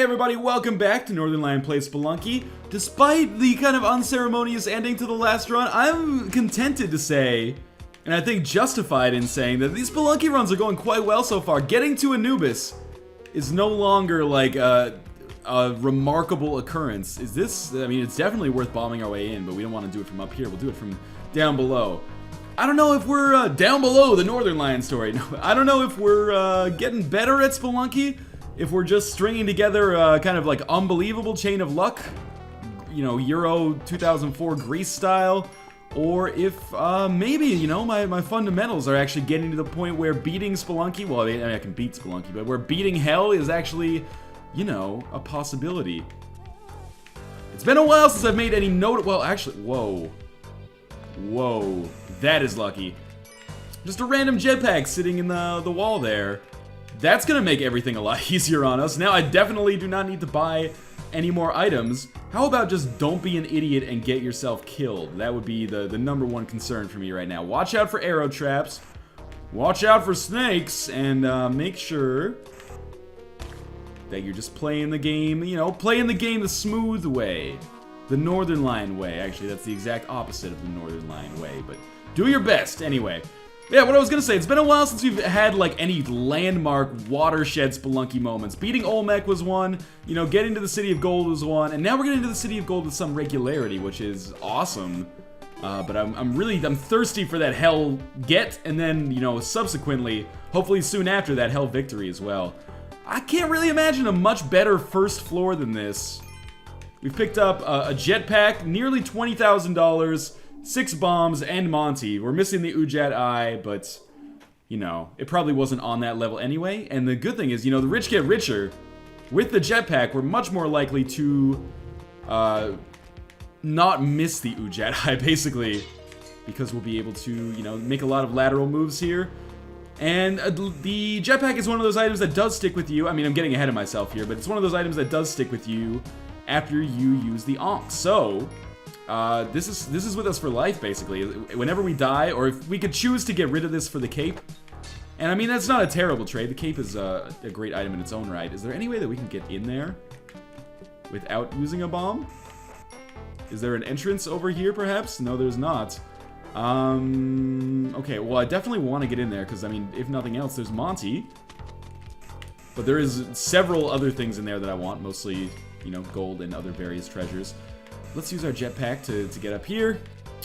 Hey everybody, welcome back to Northernlion Plays Spelunky. Despite the kind of unceremonious ending to the last run, I'm contented to say, and I think justified in saying, that these Spelunky runs are going quite well so far. Getting to Anubis is no longer like a remarkable occurrence. Is this, I mean, it's definitely worth bombing our way in, but we don't want to do it from up here. We'll do it from down below. I don't know if we're down below the Northernlion story. No, I don't know if we're getting better at Spelunky. If we're just stringing together a kind of like unbelievable chain of luck, you know, Euro 2004 Greece style, or if maybe, you know, my fundamentals are actually getting to the point where beating Spelunky, well, I mean, I can beat Spelunky, but where beating hell is actually, you know, a possibility. It's been a while since I've made any note, well, actually, whoa, that is lucky. Just a random jetpack sitting in the wall there. That's gonna make everything a lot easier on us. Now I definitely do not need to buy any more items. How about just don't be an idiot and get yourself killed? That would be the number one concern for me right now. Watch out for arrow traps. Watch out for snakes. And make sure that you're just playing the game, you know, playing the game the smooth way. The Northernlion way. Actually, that's the exact opposite of the Northernlion way. But do your best anyway. Yeah, what I was gonna say, it's been a while since we've had, like, any landmark watershed Spelunky moments. Beating Olmec was one, you know, getting to the City of Gold was one, and now we're getting to the City of Gold with some regularity, which is awesome. But I'm thirsty for that Hell get, and then, you know, subsequently, hopefully soon after, that Hell victory as well. I can't really imagine a much better first floor than this. We've picked up a jetpack, nearly $20,000, 6 bombs, and Monty. We're missing the Ujat Eye, but, you know, it probably wasn't on that level anyway. And the good thing is, you know, the rich get richer. With the jetpack, we're much more likely to not miss the Ujat Eye, basically, because we'll be able to, you know, make a lot of lateral moves here. And the jetpack is one of those items that does stick with you. I mean, I'm getting ahead of myself here, but it's one of those items that does stick with you after you use the Ankh. So this is with us for life, basically. Whenever we die, or if we could choose to get rid of this for the cape. And I mean, that's not a terrible trade. The cape is a great item in its own right. Is there any way that we can get in there without using a bomb? Is there an entrance over here, perhaps? No, there's not. Okay, well, I definitely want to get in there, because, I mean, if nothing else, there's Monty. But there is several other things in there that I want, mostly, you know, gold and other various treasures. Let's use our jetpack to get up here.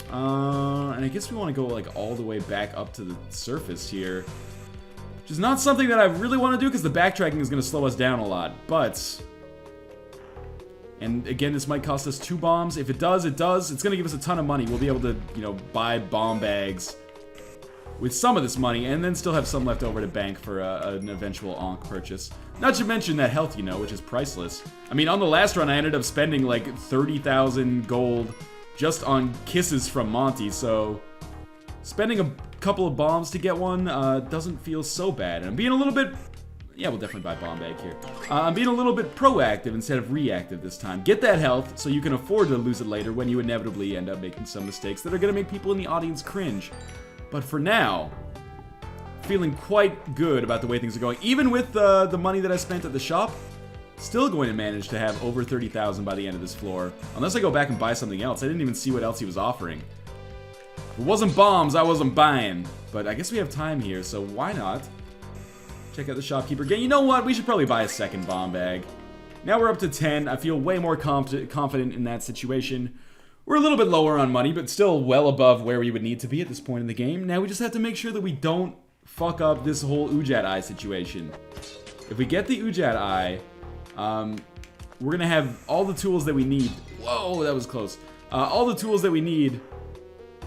And I guess we want to go, like, all the way back up to the surface here. Which is not something that I really want to do, because the backtracking is going to slow us down a lot. But, and again, this might cost us 2 bombs. If it does, it does. It's going to give us a ton of money. We'll be able to, you know, buy bomb bags with some of this money, and then still have some left over to bank for an eventual Ankh purchase. Not to mention that health, you know, which is priceless. I mean, on the last run, I ended up spending like 30,000 gold just on kisses from Monty, so spending a couple of bombs to get one doesn't feel so bad. And I'm being a little bit, yeah, we'll definitely buy a bomb bag here. I'm being a little bit proactive instead of reactive this time. Get that health so you can afford to lose it later when you inevitably end up making some mistakes that are going to make people in the audience cringe. But for now, feeling quite good about the way things are going. Even with the money that I spent at the shop, still going to manage to have over 30,000 by the end of this floor. Unless I go back and buy something else. I didn't even see what else he was offering. If it wasn't bombs, I wasn't buying. But I guess we have time here, so why not check out the shopkeeper again? You know what? We should probably buy a second bomb bag. Now we're up to 10. I feel way more confident in that situation. We're a little bit lower on money, but still well above where we would need to be at this point in the game. Now we just have to make sure that we don't fuck up this whole Ujat Eye situation. If we get the Ujat Eye, we're gonna have all the tools that we need. Whoa, that was close. All the tools that we need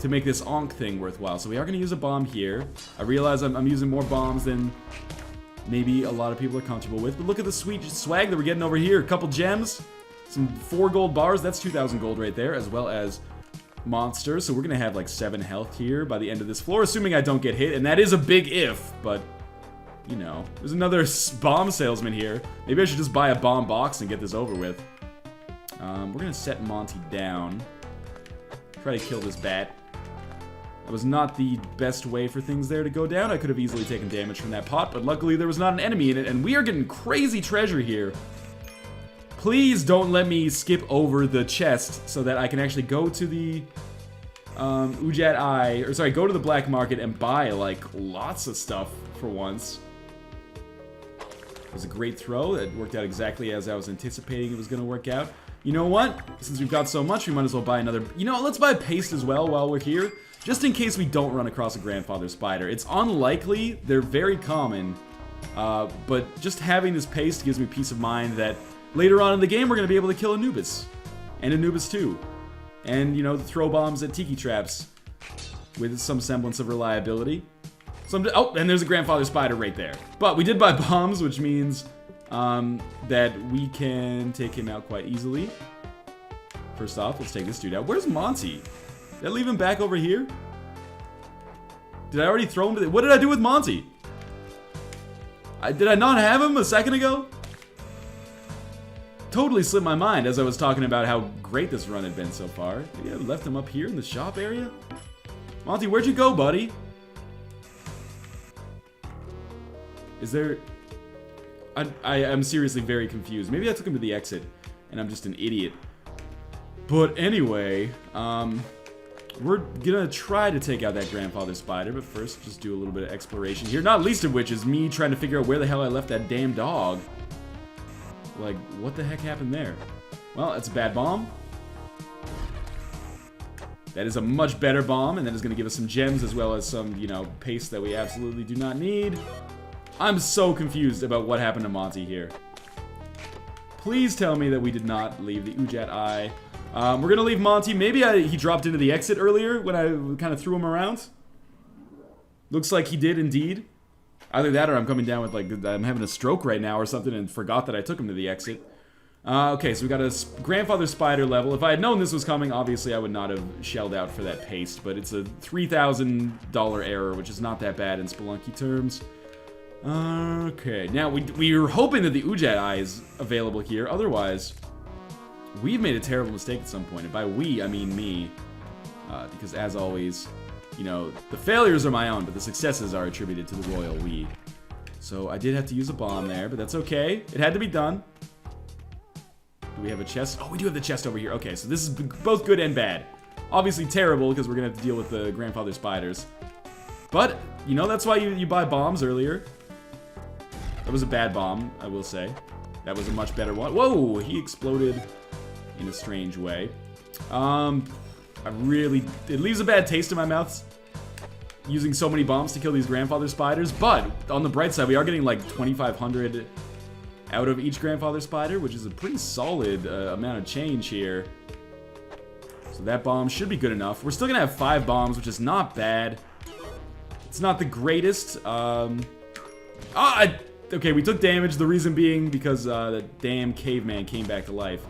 to make this Ankh thing worthwhile. So we are gonna use a bomb here. I realize I'm using more bombs than maybe a lot of people are comfortable with, but look at the sweet swag that we're getting over here. A couple gems. Some 4 gold bars, that's 2,000 gold right there, as well as monsters. So we're gonna have like 7 health here by the end of this floor, assuming I don't get hit, and that is a big if, but, you know. There's another bomb salesman here. Maybe I should just buy a bomb box and get this over with. We're gonna set Monty down. Try to kill this bat. That was not the best way for things there to go down. I could have easily taken damage from that pot, but luckily there was not an enemy in it, and we are getting crazy treasure here. Please don't let me skip over the chest so that I can actually go to the Ujat Eye, or sorry, go to the black market and buy like lots of stuff for once. It was a great throw. It worked out exactly as I was anticipating it was going to work out. You know what? Since we've got so much, we might as well buy another. You know, let's buy paste as well while we're here, just in case we don't run across a grandfather spider. It's unlikely. They're very common. But just having this paste gives me peace of mind that later on in the game we're going to be able to kill Anubis. And Anubis too. And, you know, throw bombs at tiki traps with some semblance of reliability. Oh, and there's a grandfather spider right there. But we did buy bombs, which means that we can take him out quite easily. First off, let's take this dude out. Where's Monty? Did I leave him back over here? Did I already throw him to the... What did I do with Monty? Did I not have him a second ago? Totally slipped my mind as I was talking about how great this run had been so far. Maybe I left him up here in the shop area? Monty, where'd you go, buddy? Is there... I'm seriously very confused. Maybe I took him to the exit, and I'm just an idiot. But anyway, we're gonna try to take out that grandfather spider, but first, just do a little bit of exploration here. Not least of which is me trying to figure out where the hell I left that damn dog. Like, what the heck happened there? Well, that's a bad bomb. That is a much better bomb, and that is gonna give us some gems as well as some, you know, paste that we absolutely do not need. I'm so confused about what happened to Monty here. Please tell me that we did not leave the Ujat Eye. We're gonna leave Monty. Maybe he dropped into the exit earlier when I kind of threw him around. Looks like he did indeed. Either that or I'm coming down with like, I'm having a stroke right now or something and forgot that I took him to the exit. Okay, so we got a grandfather spider level. If I had known this was coming, obviously I would not have shelled out for that paste, but it's a $3,000 error, which is not that bad in Spelunky terms. Okay, now we were hoping that the Ujat Eye is available here. Otherwise, we've made a terrible mistake at some point. And by we, I mean me. Because as always, you know, the failures are my own, but the successes are attributed to the royal we. So I did have to use a bomb there, but that's okay. It had to be done. Do we have a chest? Oh, we do have the chest over here. Okay, so this is both good and bad. Obviously terrible, because we're going to have to deal with the grandfather spiders. But, you know, that's why you buy bombs earlier. That was a bad bomb, I will say. That was a much better one. Whoa, he exploded in a strange way. It leaves a bad taste in my mouth using so many bombs to kill these grandfather spiders, but on the bright side, we are getting like 2,500 out of each grandfather spider, which is a pretty solid amount of change here. So that bomb should be good enough. We're still gonna have 5 bombs, which is not bad. It's not the greatest. Okay, we took damage, the reason being because the damn caveman came back to life,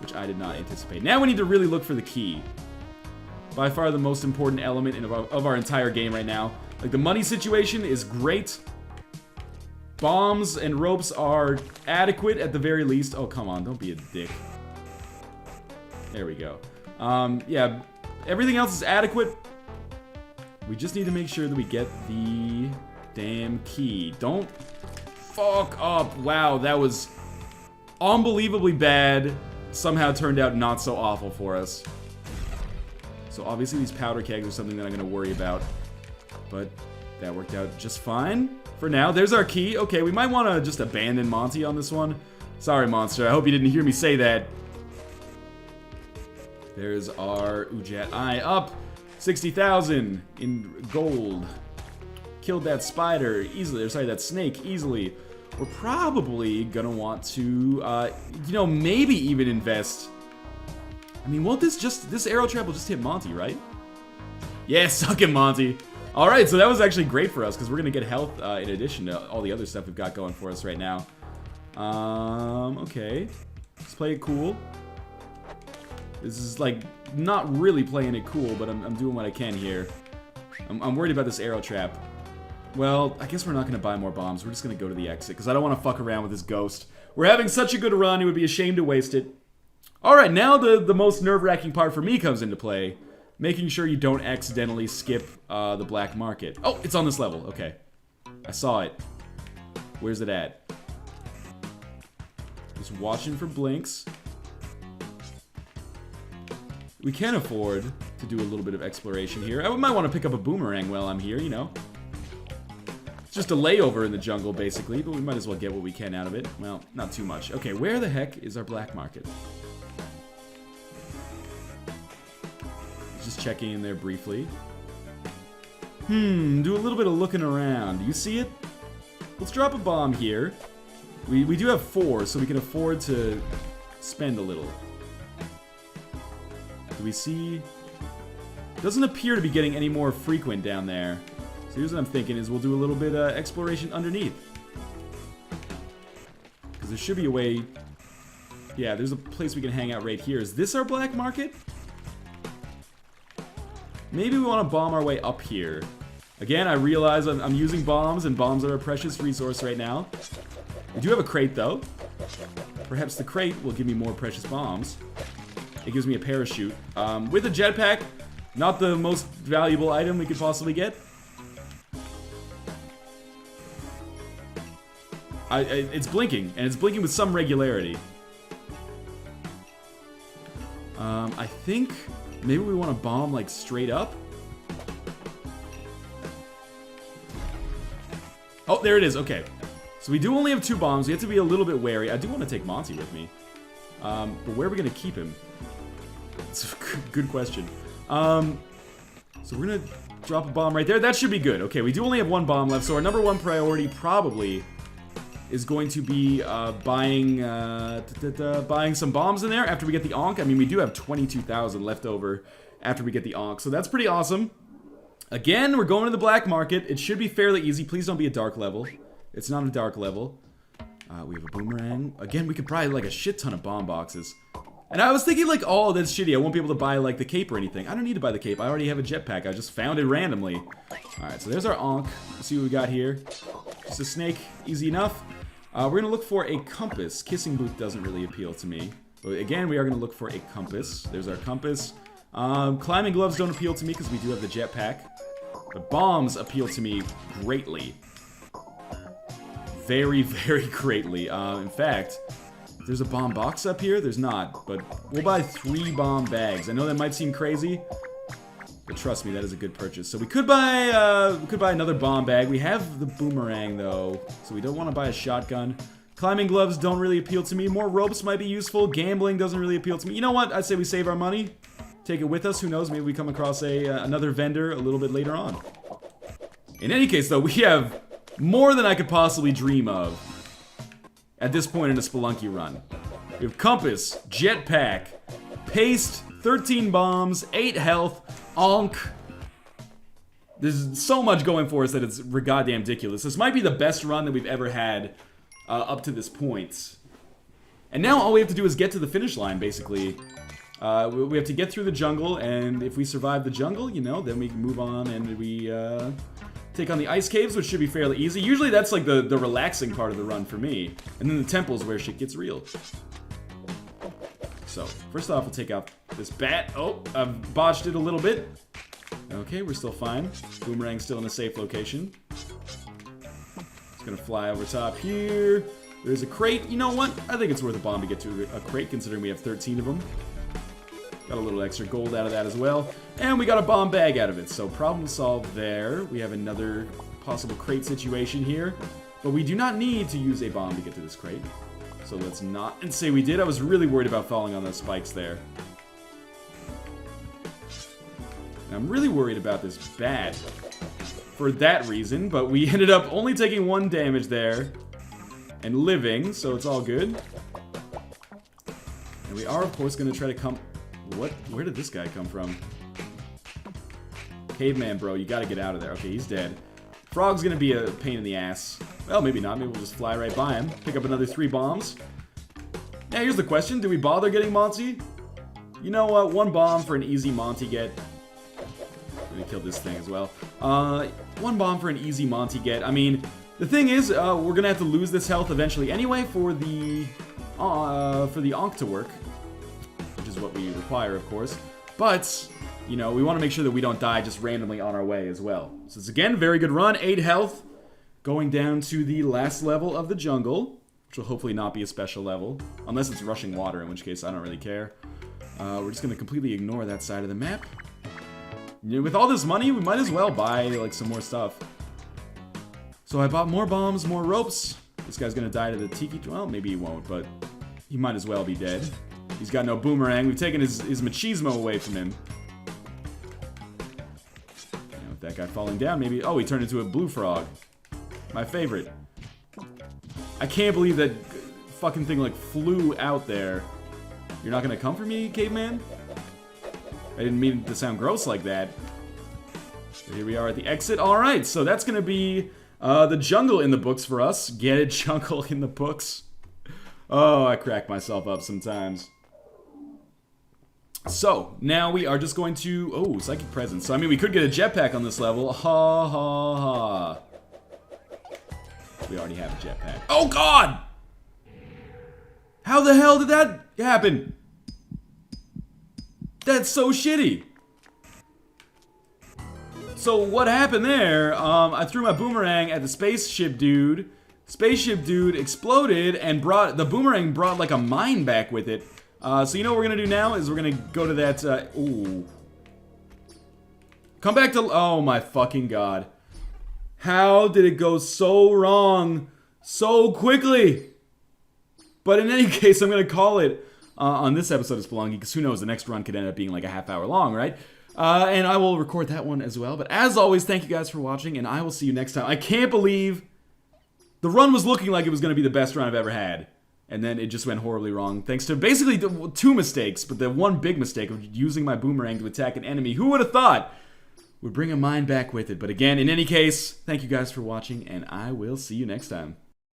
which I did not anticipate. Now we need to really look for the key. By far the most important element of our entire game right now. Like, the money situation is great. Bombs and ropes are adequate at the very least. Oh, come on, don't be a dick. There we go. Yeah, everything else is adequate. We just need to make sure that we get the damn key. Don't fuck up. Wow, that was unbelievably bad. Somehow turned out not so awful for us. So obviously these powder kegs are something that I'm going to worry about. But that worked out just fine for now. There's our key. Okay, we might want to just abandon Monty on this one. Sorry, monster. I hope you didn't hear me say that. There's our Ujat Eye up. 60,000 in gold. Killed that spider easily, or sorry, that snake easily. We're probably gonna want to, you know, maybe even invest. I mean, won't this arrow trap will just hit Monty, right? Yeah, suck it, Monty. Alright, so that was actually great for us, because we're gonna get health in addition to all the other stuff we've got going for us right now. Okay. Let's play it cool. This is, like, not really playing it cool, but I'm doing what I can here. I'm worried about this arrow trap. Well, I guess we're not going to buy more bombs. We're just going to go to the exit, because I don't want to fuck around with this ghost. We're having such a good run, it would be a shame to waste it. Alright, now the most nerve-wracking part for me comes into play. Making sure you don't accidentally skip the black market. Oh, it's on this level. Okay. I saw it. Where's it at? Just watching for blinks. We can afford to do a little bit of exploration here. I might want to pick up a boomerang while I'm here, you know. It's just a layover in the jungle, basically, but we might as well get what we can out of it. Well, not too much. Okay, where the heck is our black market? Just checking in there briefly. Do a little bit of looking around. Do you see it? Let's drop a bomb here. We do have 4, so we can afford to spend a little. Do we see? Doesn't appear to be getting any more frequent down there. So here's what I'm thinking is we'll do a little bit of exploration underneath. Because there should be a way... Yeah, there's a place we can hang out right here. Is this our black market? Maybe we want to bomb our way up here. Again, I realize I'm using bombs, and bombs are a precious resource right now. We do have a crate, though. Perhaps the crate will give me more precious bombs. It gives me a parachute. With a jetpack, not the most valuable item we could possibly get. It's blinking, and it's blinking with some regularity. I think maybe we want to bomb, like, straight up. Oh, there it is. Okay. So we do only have 2 bombs. We have to be a little bit wary. I do want to take Monty with me. But where are we going to keep him? It's a good question. So we're going to drop a bomb right there. That should be good. Okay, we do only have 1 bomb left. So our number 1 priority probably is going to be buying some bombs in there after we get the Ankh. I mean, we do have 22,000 left over after we get the Ankh. So that's pretty awesome. Again, we're going to the black market. It should be fairly easy. Please don't be a dark level. It's not a dark level. We have a boomerang. Again, we could buy like a shit ton of bomb boxes. And I was thinking like, oh, that's shitty. I won't be able to buy like the cape or anything. I don't need to buy the cape. I already have a jetpack. I just found it randomly. Alright, so there's our Ankh. Let's see what we got here. Just a snake. Easy enough. We're going to look for a compass. Kissing booth doesn't really appeal to me. But again, we are going to look for a compass. There's our compass. Climbing gloves don't appeal to me because we do have the jetpack. The bombs appeal to me greatly. Very, very greatly. In fact, there's a bomb box up here. There's not, but we'll buy 3 bomb bags. I know that might seem crazy, but trust me, that is a good purchase. So we could buy another bomb bag. We have the boomerang though, so we don't want to buy a shotgun. Climbing gloves don't really appeal to me. More ropes might be useful. Gambling doesn't really appeal to me. You know what? I'd say we save our money. Take it with us. Who knows? Maybe we come across another vendor a little bit later on. In any case, though, we have more than I could possibly dream of at this point in a Spelunky run. We have compass, jetpack, paste, 13 bombs, 8 health, Ankh. There's so much going for us that it's goddamn ridiculous. This might be the best run that we've ever had up to this point. And now all we have to do is get to the finish line, basically. We have to get through the jungle, and if we survive the jungle, you know, then we can move on and we take on the ice caves, which should be fairly easy. Usually that's like the relaxing part of the run for me. And then the temple's where shit gets real. So, first off, we'll take out this bat. Oh, I've botched it a little bit. Okay, we're still fine. Boomerang's still in a safe location. It's gonna fly over top here. There's a crate. You know what? I think it's worth a bomb to get to a crate, considering we have 13 of them. Got a little extra gold out of that as well. And we got a bomb bag out of it. So problem solved there. We have another possible crate situation here. But we do not need to use a bomb to get to this crate. So let's not and say we did. I was really worried about falling on those spikes there. And I'm really worried about this bat for that reason. But we ended up only taking 1 damage there. And living, so it's all good. And we are, of course, going to try to come... What? Where did this guy come from? Caveman, bro, you gotta get out of there. Okay, he's dead. Frog's gonna be a pain in the ass. Well, maybe not. Maybe we'll just fly right by him. Pick up another 3 bombs. Now, here's the question. Do we bother getting Monty? You know what? 1 bomb for an easy Monty get. I'm gonna kill this thing as well. 1 bomb for an easy Monty get. I mean, the thing is, we're gonna have to lose this health eventually anyway for the Ankh to work. Which is what we require, of course. But, you know, we want to make sure that we don't die just randomly on our way as well. So it's, again, very good run. 8 health. Going down to the last level of the jungle. which will hopefully not be a special level. Unless it's rushing water, in which case I don't really care. We're just going to completely ignore that side of the map. With all this money, we might as well buy, like, some more stuff. So I bought more bombs, more ropes. This guy's going to die to the tiki... Well, maybe he won't, but he might as well be dead. He's got no boomerang. We've taken his machismo away from him. With that guy falling down, maybe... Oh, he turned into a blue frog. My favorite. I can't believe that fucking thing, like, flew out there. You're not gonna come for me, caveman? I didn't mean to sound gross like that. So here we are at the exit. Alright, so that's gonna be the jungle in the books for us. Get it? Jungle in the books. Oh, I crack myself up sometimes. So, now we are just going to... Oh, psychic presence. So, I mean, we could get a jetpack on this level. Ha, ha, ha. We already have a jetpack. Oh, God! How the hell did that happen? That's so shitty. So, what happened there, I threw my boomerang at the spaceship dude. Spaceship dude exploded and the boomerang brought like a mine back with it. So you know what we're gonna do now is we're gonna go to that, ooh. Come back to, oh my fucking god. How did it go so wrong so quickly? But in any case, I'm gonna call it on this episode of Spelunky, because who knows, the next run could end up being like a half-hour long, right? And I will record that one as well. But as always, thank you guys for watching, and I will see you next time. I can't believe the run was looking like it was gonna be the best run I've ever had. And then it just went horribly wrong, thanks to basically two mistakes, but the one big mistake of using my boomerang to attack an enemy, who would have thought, would bring a mine back with it. But again, in any case, thank you guys for watching, and I will see you next time.